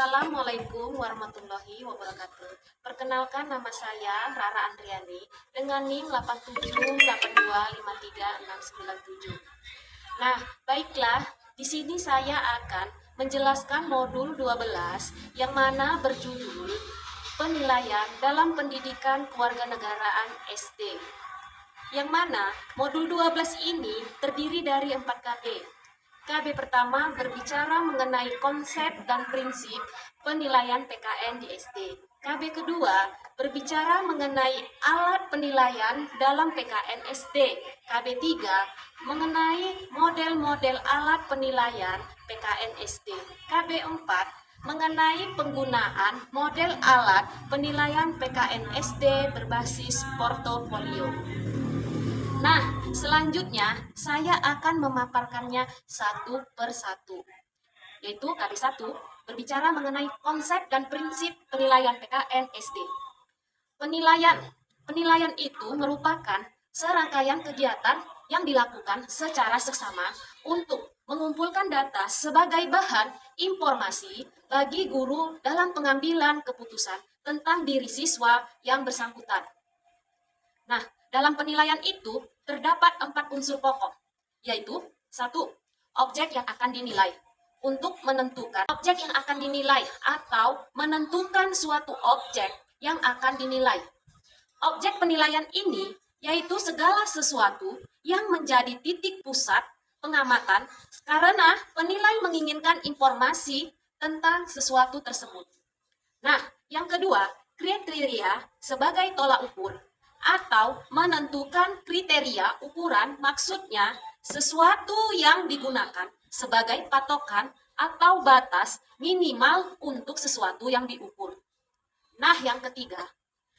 Assalamualaikum warahmatullahi wabarakatuh. Perkenalkan, nama saya Rara Andriani dengan NIM 87825367. Nah, baiklah, di sini saya akan menjelaskan modul 12 yang mana berjudul Penilaian dalam Pendidikan Kewarganegaraan SD. Yang mana modul 12 ini terdiri dari 4 KB. KB pertama berbicara mengenai konsep dan prinsip penilaian PKN di SD. KB kedua berbicara mengenai alat penilaian dalam PKN SD. KB 3 mengenai model-model alat penilaian PKN SD. KB 4 mengenai penggunaan model alat penilaian PKN SD berbasis portofolio. Nah, selanjutnya saya akan memaparkannya satu per satu. Yaitu KB 1 berbicara mengenai konsep dan prinsip penilaian PKN SD. Penilaian itu merupakan serangkaian kegiatan yang dilakukan secara seksama untuk mengumpulkan data sebagai bahan informasi bagi guru dalam pengambilan keputusan tentang diri siswa yang bersangkutan. Nah, dalam penilaian itu terdapat 4 unsur pokok, yaitu 1. Objek yang akan dinilai. Untuk menentukan objek yang akan dinilai atau menentukan suatu objek yang akan dinilai. Objek penilaian ini yaitu segala sesuatu yang menjadi titik pusat pengamatan karena penilai menginginkan informasi tentang sesuatu tersebut. Nah, yang kedua, kriteria sebagai tolak ukur atau menentukan kriteria ukuran, maksudnya sesuatu yang digunakan sebagai patokan atau batas minimal untuk sesuatu yang diukur. Nah, yang ketiga,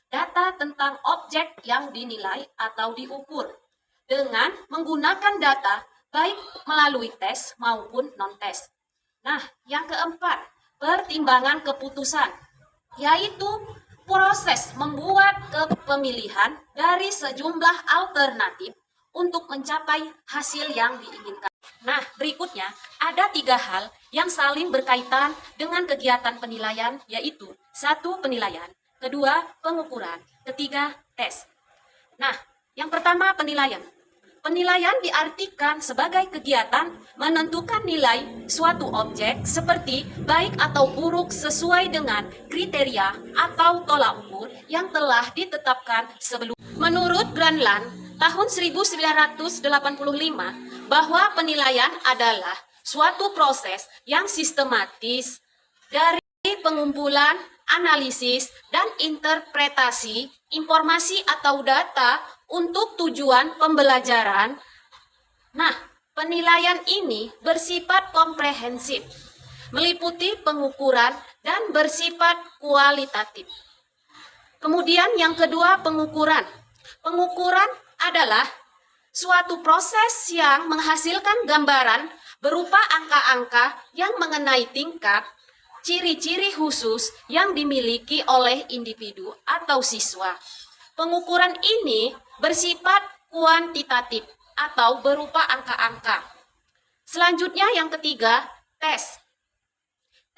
data tentang objek yang dinilai atau diukur dengan menggunakan data baik melalui tes maupun non-tes. Nah, yang keempat, pertimbangan keputusan, yaitu proses membuat kepemilihan dari sejumlah alternatif untuk mencapai hasil yang diinginkan. Nah, berikutnya ada 3 hal yang saling berkaitan dengan kegiatan penilaian, yaitu 1. Penilaian, 2. Pengukuran, 3. Tes. Nah, yang pertama penilaian. Penilaian diartikan sebagai kegiatan menentukan nilai suatu objek seperti baik atau buruk sesuai dengan kriteria atau tolak ukur yang telah ditetapkan sebelum. Menurut Granland tahun 1985 bahwa penilaian adalah suatu proses yang sistematis dari pengumpulan, analisis, dan interpretasi informasi atau data untuk tujuan pembelajaran. Nah, penilaian ini bersifat komprehensif, meliputi pengukuran dan bersifat kualitatif. Kemudian yang kedua, pengukuran. Pengukuran adalah suatu proses yang menghasilkan gambaran berupa angka-angka yang mengenai tingkat, ciri-ciri khusus yang dimiliki oleh individu atau siswa. Pengukuran ini bersifat kuantitatif atau berupa angka-angka. Selanjutnya yang ketiga, tes.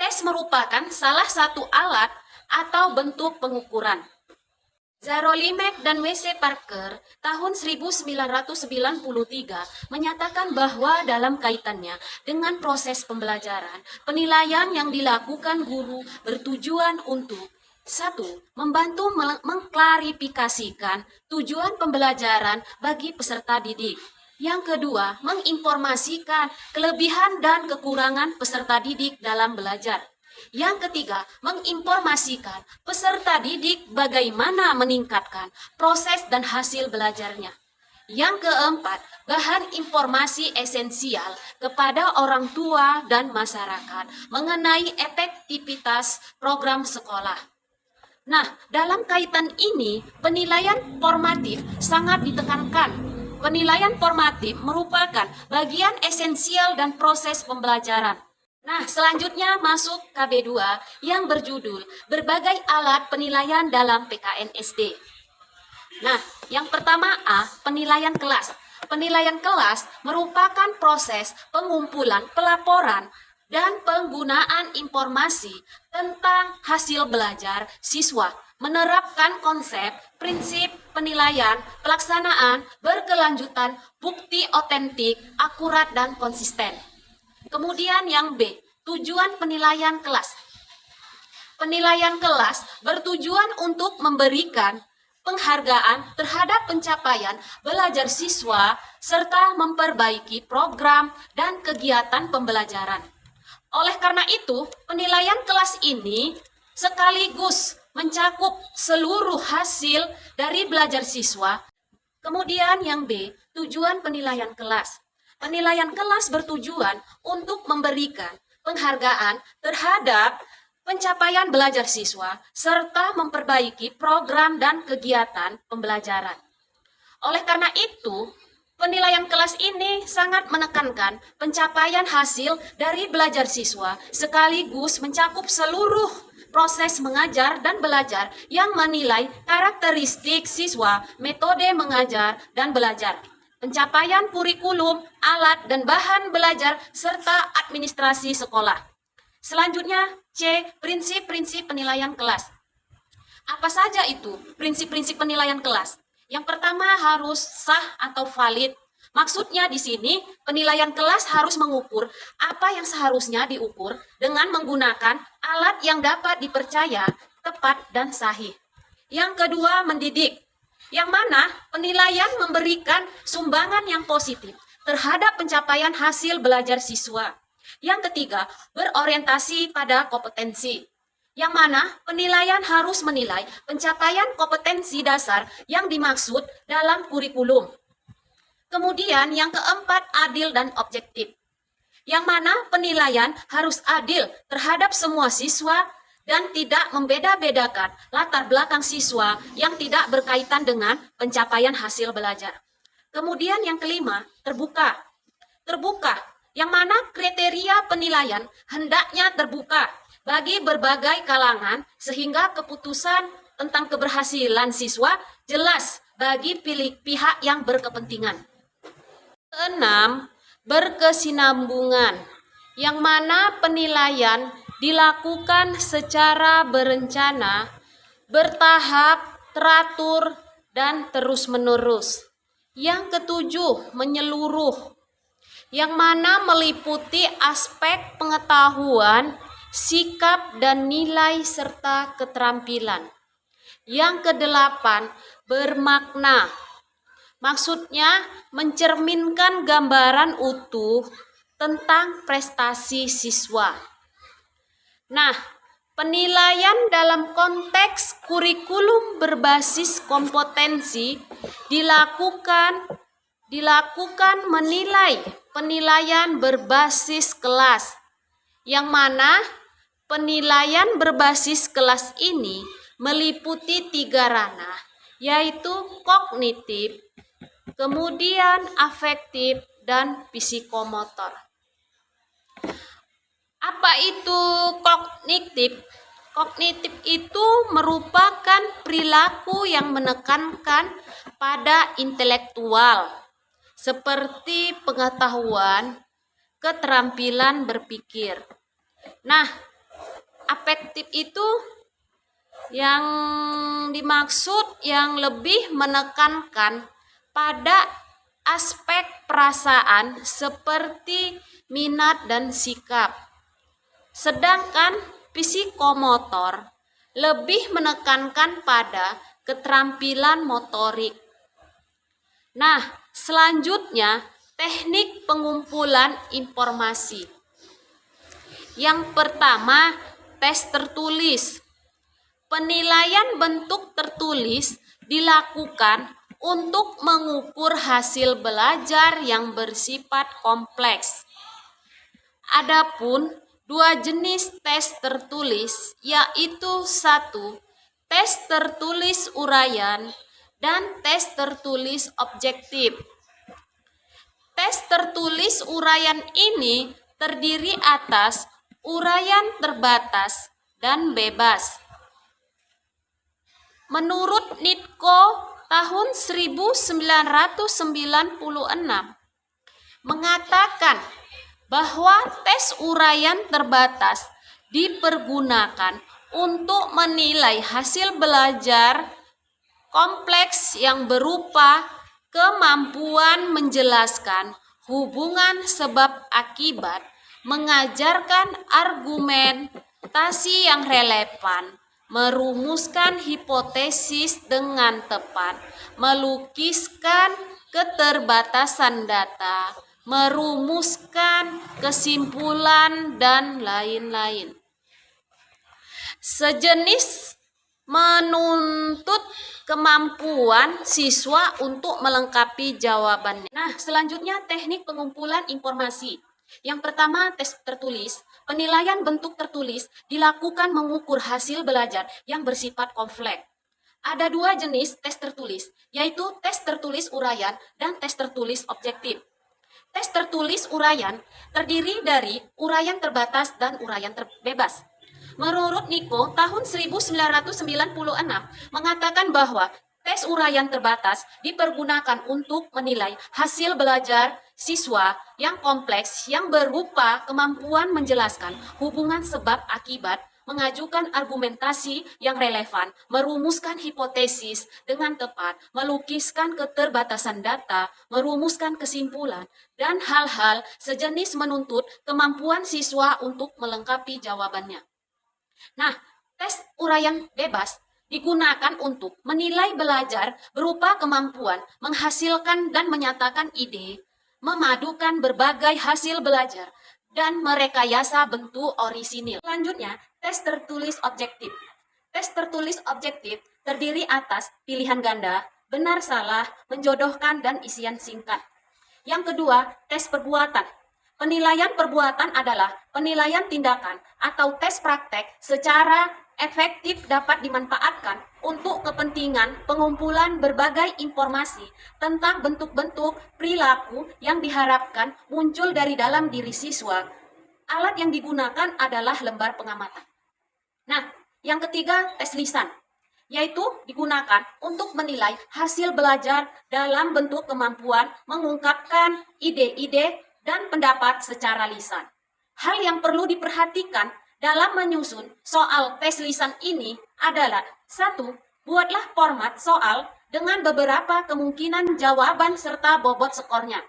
Tes merupakan salah satu alat atau bentuk pengukuran. Zarolimek dan W.C. Parker tahun 1993 menyatakan bahwa dalam kaitannya dengan proses pembelajaran, penilaian yang dilakukan guru bertujuan untuk 1. Membantu mengklarifikasikan tujuan pembelajaran bagi peserta didik. Yang kedua, menginformasikan kelebihan dan kekurangan peserta didik dalam belajar. Yang ketiga, menginformasikan peserta didik bagaimana meningkatkan proses dan hasil belajarnya. Yang keempat, bahan informasi esensial kepada orang tua dan masyarakat mengenai efektivitas program sekolah. Nah, dalam kaitan ini, penilaian formatif sangat ditekankan. Penilaian formatif merupakan bagian esensial dan proses pembelajaran. Nah, selanjutnya masuk KB 2 yang berjudul Berbagai Alat Penilaian dalam PKN SD. Nah, yang pertama A, penilaian kelas. Penilaian kelas merupakan proses pengumpulan pelaporan dan penggunaan informasi tentang hasil belajar siswa, menerapkan konsep, prinsip, penilaian, pelaksanaan, berkelanjutan, bukti otentik, akurat, dan konsisten. Kemudian yang B, tujuan penilaian kelas. Penilaian kelas bertujuan untuk memberikan penghargaan terhadap pencapaian belajar siswa serta memperbaiki program dan kegiatan pembelajaran. Oleh karena itu, penilaian kelas ini sekaligus mencakup seluruh hasil dari belajar siswa. Kemudian yang B, tujuan penilaian kelas. Penilaian kelas bertujuan untuk memberikan penghargaan terhadap pencapaian belajar siswa serta memperbaiki program dan kegiatan pembelajaran. Oleh karena itu, penilaian kelas ini sangat menekankan pencapaian hasil dari belajar siswa sekaligus mencakup seluruh proses mengajar dan belajar yang menilai karakteristik siswa, metode mengajar dan belajar, pencapaian kurikulum, alat dan bahan belajar, serta administrasi sekolah. Selanjutnya, C. Prinsip-prinsip penilaian kelas. Apa saja itu prinsip-prinsip penilaian kelas? Yang pertama harus sah atau valid. Maksudnya di sini penilaian kelas harus mengukur apa yang seharusnya diukur dengan menggunakan alat yang dapat dipercaya, tepat, dan sahih. Yang kedua, mendidik. Yang mana penilaian memberikan sumbangan yang positif terhadap pencapaian hasil belajar siswa. Yang ketiga, berorientasi pada kompetensi. Yang mana penilaian harus menilai pencapaian kompetensi dasar yang dimaksud dalam kurikulum. Kemudian yang keempat, adil dan objektif. Yang mana penilaian harus adil terhadap semua siswa dan tidak membeda-bedakan latar belakang siswa yang tidak berkaitan dengan pencapaian hasil belajar. Kemudian yang kelima, terbuka. Terbuka, yang mana kriteria penilaian hendaknya terbuka bagi berbagai kalangan sehingga keputusan tentang keberhasilan siswa jelas bagi pihak yang berkepentingan. Keenam, berkesinambungan, yang mana penilaian dilakukan secara berencana, bertahap, teratur, dan terus-menerus. Yang ketujuh, menyeluruh, yang mana meliputi aspek pengetahuan, sikap, dan nilai serta keterampilan. Yang kedelapan, bermakna. Maksudnya mencerminkan gambaran utuh tentang prestasi siswa. Nah, penilaian dalam konteks kurikulum berbasis kompetensi dilakukan menilai penilaian berbasis kelas, yang mana penilaian berbasis kelas ini meliputi 3 ranah, yaitu kognitif, kemudian afektif, dan psikomotor. Apa itu kognitif? Kognitif itu merupakan perilaku yang menekankan pada intelektual, seperti pengetahuan, keterampilan berpikir. Nah, afektif itu yang dimaksud yang lebih menekankan pada aspek perasaan seperti minat dan sikap. Sedangkan psikomotor lebih menekankan pada keterampilan motorik. Nah, selanjutnya teknik pengumpulan informasi. Yang pertama, tes tertulis. Penilaian bentuk tertulis dilakukan untuk mengukur hasil belajar yang bersifat kompleks. Adapun 2 jenis tes tertulis, yaitu 1. Tes tertulis uraian dan tes tertulis objektif. Tes tertulis uraian ini terdiri atas uraian terbatas dan bebas. Menurut Nitko tahun 1996 mengatakan bahwa tes uraian terbatas dipergunakan untuk menilai hasil belajar kompleks yang berupa kemampuan menjelaskan hubungan sebab akibat, mengajarkan argumentasi yang relevan, merumuskan hipotesis dengan tepat, melukiskan keterbatasan data, merumuskan kesimpulan, dan lain-lain. Sejenis menuntut kemampuan siswa untuk melengkapi jawabannya. Nah, selanjutnya teknik pengumpulan informasi. Yang pertama, tes tertulis. Penilaian bentuk tertulis dilakukan mengukur hasil belajar yang bersifat kompleks. Ada dua jenis tes tertulis, yaitu tes tertulis uraian dan tes tertulis objektif. Tes tertulis uraian terdiri dari uraian terbatas dan uraian terbebas. Menurut Nico, tahun 1996 mengatakan bahwa tes uraian terbatas dipergunakan untuk menilai hasil belajar siswa yang kompleks yang berupa kemampuan menjelaskan hubungan sebab akibat, mengajukan argumentasi yang relevan, merumuskan hipotesis dengan tepat, melukiskan keterbatasan data, merumuskan kesimpulan, dan hal-hal sejenis menuntut kemampuan siswa untuk melengkapi jawabannya. Nah, tes uraian bebas digunakan untuk menilai belajar berupa kemampuan menghasilkan dan menyatakan ide, memadukan berbagai hasil belajar, dan merekayasa bentuk orisinil. Selanjutnya, tes tertulis objektif. Tes tertulis objektif terdiri atas pilihan ganda, benar salah, menjodohkan, dan isian singkat. Yang kedua, tes perbuatan. Penilaian perbuatan adalah penilaian tindakan atau tes praktek secara efektif dapat dimanfaatkan untuk kepentingan pengumpulan berbagai informasi tentang bentuk-bentuk perilaku yang diharapkan muncul dari dalam diri siswa. Alat yang digunakan adalah lembar pengamatan. Nah, yang ketiga, tes lisan, yaitu digunakan untuk menilai hasil belajar dalam bentuk kemampuan mengungkapkan ide-ide dan pendapat secara lisan. Hal yang perlu diperhatikan dalam menyusun soal tes lisan ini adalah: 1. Buatlah format soal dengan beberapa kemungkinan jawaban serta bobot skornya.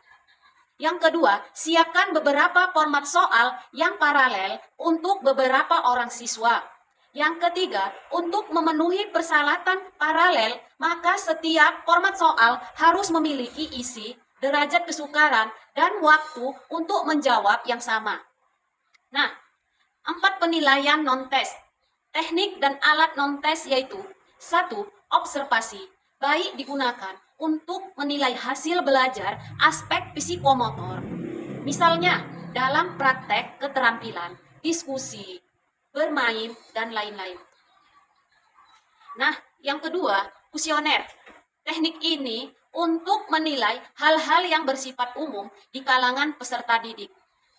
Yang kedua, siapkan beberapa format soal yang paralel untuk beberapa orang siswa. Yang ketiga, untuk memenuhi persyaratan paralel, maka setiap format soal harus memiliki isi, derajat kesukaran, dan waktu untuk menjawab yang sama. Nah, 4 penilaian non-tes. Teknik dan alat non-tes yaitu: 1. Observasi, baik digunakan untuk menilai hasil belajar aspek psikomotor. Misalnya, dalam praktek keterampilan, diskusi, bermain, dan lain-lain. Nah, yang kedua, kuesioner. Teknik ini untuk menilai hal-hal yang bersifat umum di kalangan peserta didik.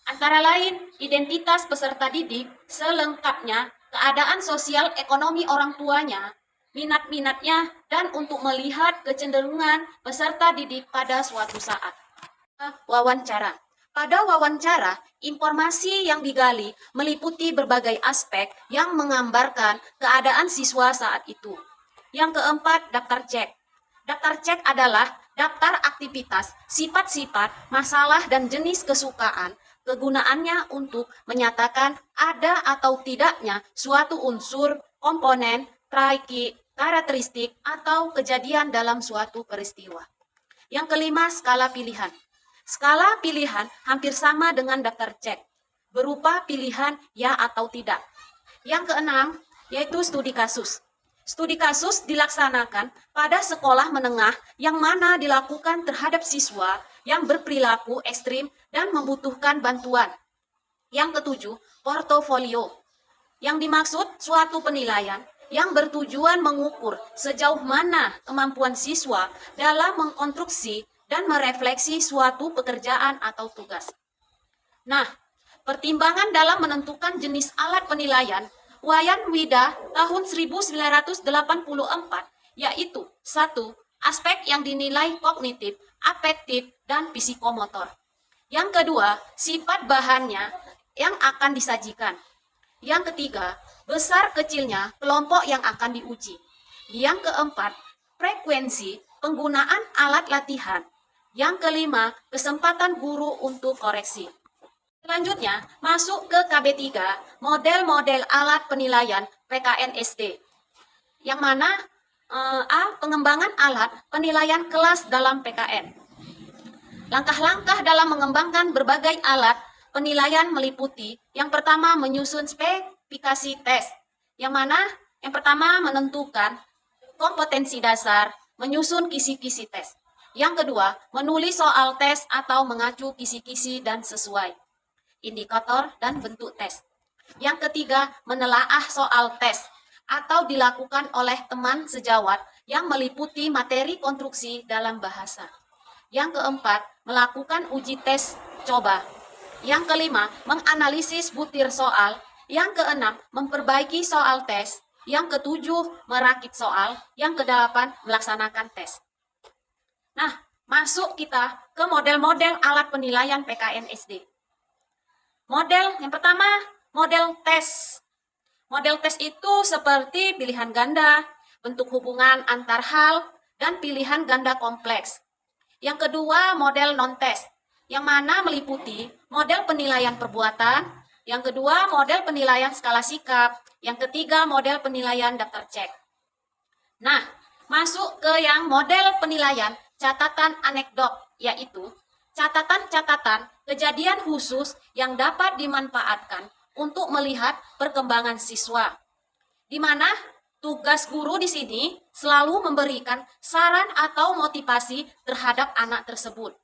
Antara lain, identitas peserta didik selengkapnya, keadaan sosial ekonomi orang tuanya, minat-minatnya, dan untuk melihat kecenderungan peserta didik pada suatu saat. Wawancara. Pada wawancara, informasi yang digali meliputi berbagai aspek yang menggambarkan keadaan siswa saat itu. Yang keempat, daftar cek. Daftar cek adalah daftar aktivitas, sifat-sifat, masalah, dan jenis kesukaan. Kegunaannya untuk menyatakan ada atau tidaknya suatu unsur, komponen, traiki, karakteristik, atau kejadian dalam suatu peristiwa. Yang kelima, skala pilihan. Skala pilihan hampir sama dengan daftar cek, berupa pilihan ya atau tidak. Yang keenam, yaitu studi kasus. Studi kasus dilaksanakan pada sekolah menengah yang mana dilakukan terhadap siswa yang berperilaku ekstrim dan membutuhkan bantuan. Yang ketujuh, portofolio. Yang dimaksud suatu penilaian yang bertujuan mengukur sejauh mana kemampuan siswa dalam mengkonstruksi dan merefleksi suatu pekerjaan atau tugas. Nah, pertimbangan dalam menentukan jenis alat penilaian Wayan Wida tahun 1984, yaitu 1. Aspek yang dinilai kognitif, afektif, dan psikomotor. Yang kedua, sifat bahannya yang akan disajikan. Yang ketiga, besar kecilnya kelompok yang akan diuji. Yang keempat, frekuensi penggunaan alat latihan. Yang kelima, kesempatan guru untuk koreksi. Selanjutnya, masuk ke KB3, model-model alat penilaian PKN SD. Yang mana A. Pengembangan alat penilaian kelas dalam PKN. Langkah-langkah dalam mengembangkan berbagai alat penilaian meliputi yang pertama menyusun spesifikasi tes. Yang mana yang pertama menentukan kompetensi dasar, menyusun kisi-kisi tes. Yang kedua, menulis soal tes atau mengacu kisi-kisi dan sesuai. Indikator dan bentuk tes. Yang ketiga, menelaah soal tes atau dilakukan oleh teman sejawat yang meliputi materi konstruksi dalam bahasa. Yang keempat, melakukan uji tes coba. Yang kelima, menganalisis butir soal. Yang keenam, memperbaiki soal tes. Yang ketujuh, merakit soal. Yang kedelapan, melaksanakan tes. Nah, masuk kita ke model-model alat penilaian PKN SD. Model yang pertama, model tes. Model tes itu seperti pilihan ganda, bentuk hubungan antar hal, dan pilihan ganda kompleks. Yang kedua, model non-tes, yang mana meliputi model penilaian perbuatan. Yang kedua, model penilaian skala sikap. Yang ketiga, model penilaian daftar cek. Nah, masuk ke yang model penilaian catatan anekdot, yaitu catatan-catatan kejadian khusus yang dapat dimanfaatkan untuk melihat perkembangan siswa. Di mana tugas guru di sini selalu memberikan saran atau motivasi terhadap anak tersebut.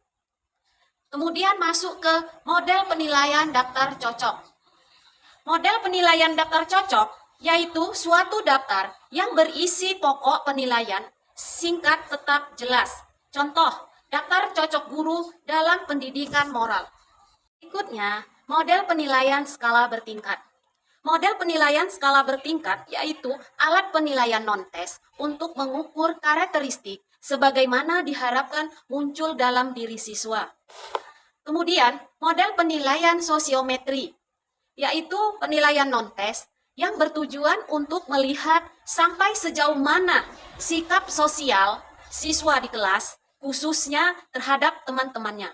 Kemudian masuk ke model penilaian daftar cocok. Model penilaian daftar cocok yaitu suatu daftar yang berisi pokok penilaian singkat tetap jelas. Contoh, daftar cocok guru dalam pendidikan moral. Berikutnya, model penilaian skala bertingkat. Model penilaian skala bertingkat yaitu alat penilaian non-tes untuk mengukur karakteristik sebagaimana diharapkan muncul dalam diri siswa. Kemudian, model penilaian sosiometri yaitu penilaian non-tes yang bertujuan untuk melihat sampai sejauh mana sikap sosial siswa di kelas, khususnya terhadap teman-temannya.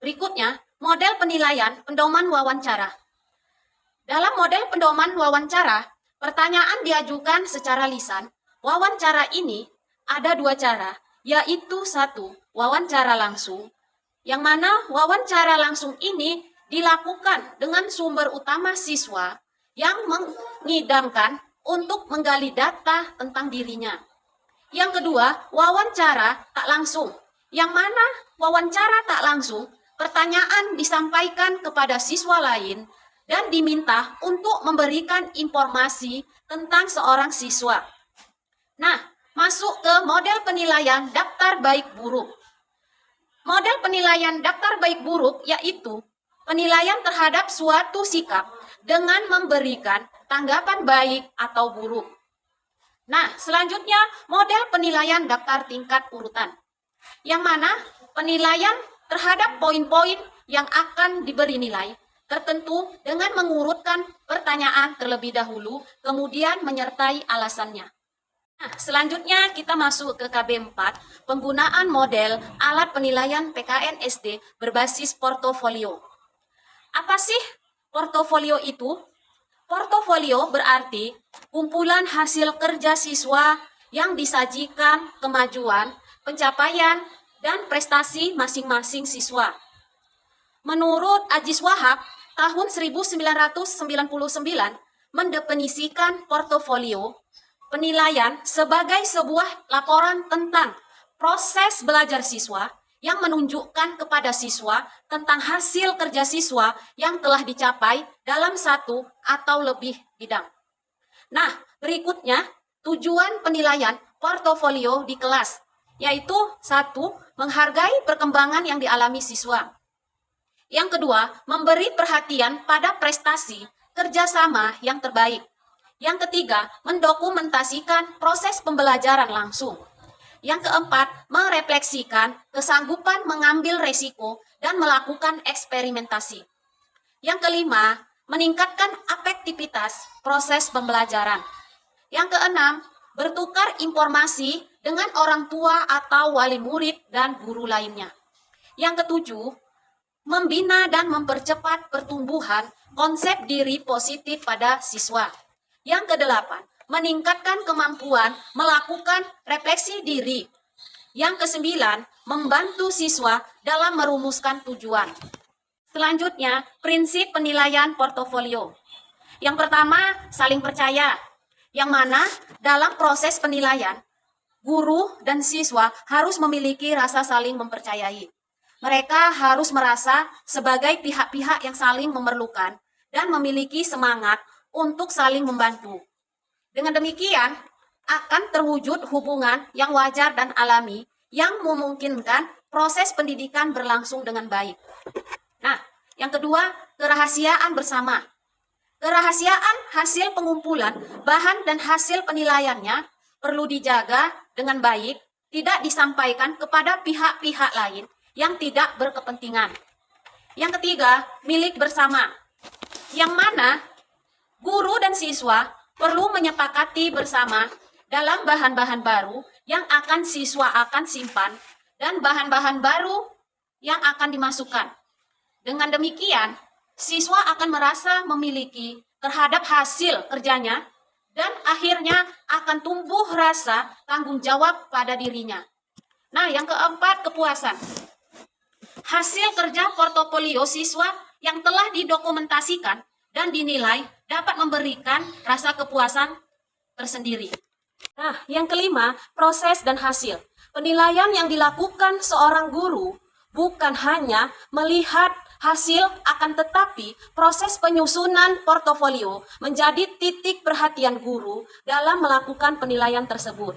Berikutnya, model penilaian pedoman wawancara. Dalam model pedoman wawancara, pertanyaan diajukan secara lisan. Wawancara ini ada dua cara, yaitu satu, wawancara langsung, yang mana wawancara langsung ini dilakukan dengan sumber utama siswa yang mengidamkan untuk menggali data tentang dirinya. Yang kedua, wawancara tak langsung, yang mana wawancara tak langsung, pertanyaan disampaikan kepada siswa lain dan diminta untuk memberikan informasi tentang seorang siswa. Nah, masuk ke model penilaian daftar baik buruk. Model penilaian daftar baik buruk yaitu penilaian terhadap suatu sikap dengan memberikan tanggapan baik atau buruk. Nah, selanjutnya model penilaian daftar tingkat urutan, yang mana penilaian terhadap poin-poin yang akan diberi nilai tertentu dengan mengurutkan pertanyaan terlebih dahulu, kemudian menyertai alasannya. Nah, selanjutnya kita masuk ke KB 4, penggunaan model alat penilaian PKN SD berbasis portofolio. Apa sih portofolio itu? Portofolio berarti kumpulan hasil kerja siswa yang disajikan kemajuan, pencapaian, dan prestasi masing-masing siswa. Menurut Ajis Wahab, tahun 1999 mendefinisikan portofolio penilaian sebagai sebuah laporan tentang proses belajar siswa yang menunjukkan kepada siswa tentang hasil kerja siswa yang telah dicapai dalam satu atau lebih bidang. Nah, berikutnya tujuan penilaian portofolio di kelas, yaitu satu, menghargai perkembangan yang dialami siswa. Yang kedua, memberi perhatian pada prestasi kerjasama yang terbaik. Yang ketiga, mendokumentasikan proses pembelajaran langsung. Yang keempat, merefleksikan kesanggupan mengambil resiko dan melakukan eksperimentasi. Yang kelima, meningkatkan efektivitas proses pembelajaran. Yang keenam, bertukar informasi dengan orang tua atau wali murid dan guru lainnya. Yang ketujuh, membina dan mempercepat pertumbuhan konsep diri positif pada siswa. Yang kedelapan, meningkatkan kemampuan melakukan refleksi diri. Yang kesembilan, membantu siswa dalam merumuskan tujuan. Selanjutnya, prinsip penilaian portofolio. Yang pertama, saling percaya. Yang mana dalam proses penilaian, guru dan siswa harus memiliki rasa saling mempercayai. Mereka harus merasa sebagai pihak-pihak yang saling memerlukan dan memiliki semangat untuk saling membantu. Dengan demikian, akan terwujud hubungan yang wajar dan alami yang memungkinkan proses pendidikan berlangsung dengan baik. Nah, yang kedua, kerahasiaan bersama. Kerahasiaan hasil pengumpulan bahan dan hasil penilaiannya perlu dijaga dengan baik, tidak disampaikan kepada pihak-pihak lain yang tidak berkepentingan. Yang ketiga, milik bersama. Yang mana guru dan siswa perlu menyepakati bersama dalam bahan-bahan baru yang akan siswa akan simpan dan bahan-bahan baru yang akan dimasukkan. Dengan demikian, siswa akan merasa memiliki terhadap hasil kerjanya dan akhirnya akan tumbuh rasa tanggung jawab pada dirinya. Nah, yang keempat, kepuasan. Hasil kerja portofolio siswa yang telah didokumentasikan dan dinilai dapat memberikan rasa kepuasan tersendiri. Nah, yang kelima, proses dan hasil. Penilaian yang dilakukan seorang guru bukan hanya melihat hasil, akan tetapi proses penyusunan portofolio menjadi titik perhatian guru dalam melakukan penilaian tersebut.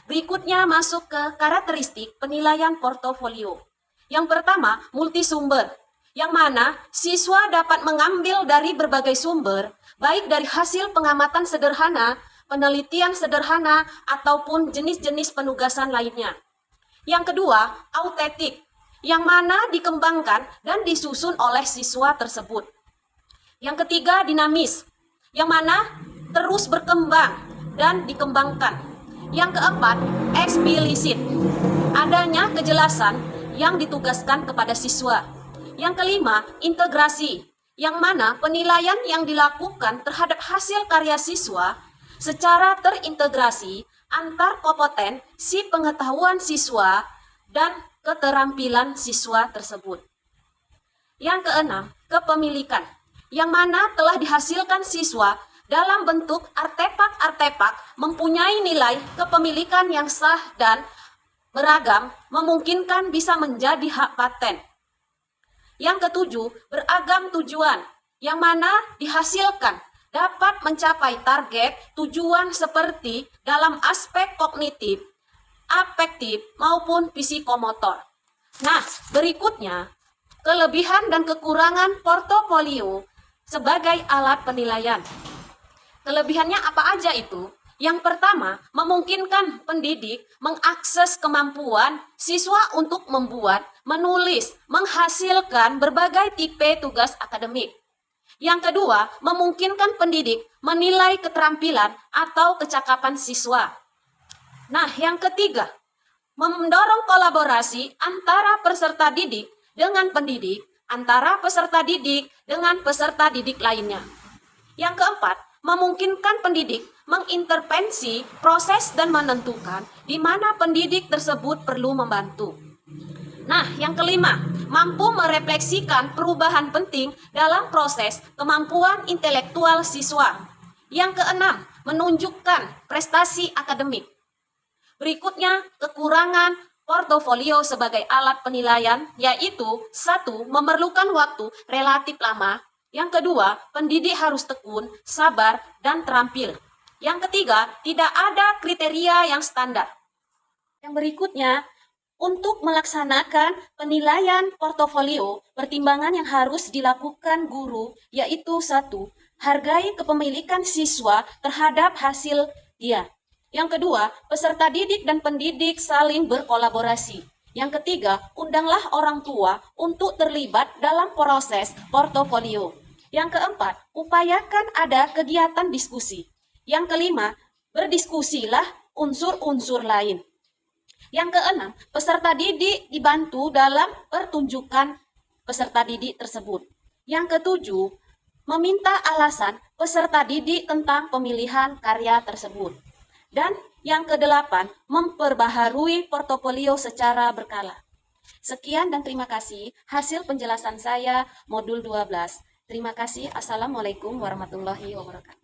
Berikutnya masuk ke karakteristik penilaian portofolio. Yang pertama, multisumber, yang mana siswa dapat mengambil dari berbagai sumber, baik dari hasil pengamatan sederhana, penelitian sederhana, ataupun jenis-jenis penugasan lainnya. Yang kedua, autentik, yang mana dikembangkan dan disusun oleh siswa tersebut. Yang ketiga, dinamis, yang mana terus berkembang dan dikembangkan. Yang keempat, eksplisit, adanya kejelasan yang ditugaskan kepada siswa. Yang kelima, integrasi, yang mana penilaian yang dilakukan terhadap hasil karya siswa secara terintegrasi antar kompetensi pengetahuan siswa dan keterampilan siswa tersebut. Yang keenam, kepemilikan, yang mana telah dihasilkan siswa dalam bentuk artefak-artefak mempunyai nilai kepemilikan yang sah dan beragam, memungkinkan bisa menjadi hak paten. Yang ketujuh, beragam tujuan, yang mana dihasilkan dapat mencapai target tujuan seperti dalam aspek kognitif, afektif, maupun psikomotor. Nah, berikutnya, kelebihan dan kekurangan portofolio sebagai alat penilaian. Kelebihannya apa aja itu? Yang pertama, memungkinkan pendidik mengakses kemampuan siswa untuk membuat, menulis, menghasilkan berbagai tipe tugas akademik. Yang kedua, memungkinkan pendidik menilai keterampilan atau kecakapan siswa. Nah, yang ketiga, mendorong kolaborasi antara peserta didik dengan pendidik, antara peserta didik dengan peserta didik lainnya. Yang keempat, memungkinkan pendidik mengintervensi proses dan menentukan di mana pendidik tersebut perlu membantu. Nah, yang kelima, mampu merefleksikan perubahan penting dalam proses kemampuan intelektual siswa. Yang keenam, menunjukkan prestasi akademik. Berikutnya, kekurangan portofolio sebagai alat penilaian, yaitu 1. Memerlukan waktu relatif lama. Yang kedua, pendidik harus tekun, sabar, dan terampil. Yang ketiga, tidak ada kriteria yang standar. Yang berikutnya, untuk melaksanakan penilaian portofolio, pertimbangan yang harus dilakukan guru, yaitu 1. Hargai kepemilikan siswa terhadap hasil dia. Yang kedua, peserta didik dan pendidik saling berkolaborasi. Yang ketiga, undanglah orang tua untuk terlibat dalam proses portofolio. Yang keempat, upayakan ada kegiatan diskusi. Yang kelima, berdiskusilah unsur-unsur lain. Yang keenam, peserta didik dibantu dalam pertunjukan peserta didik tersebut. Yang ketujuh, meminta alasan peserta didik tentang pemilihan karya tersebut. Dan yang kedelapan, memperbaharui portofolio secara berkala. Sekian dan terima kasih hasil penjelasan saya modul 12. Terima kasih. Assalamualaikum warahmatullahi wabarakatuh.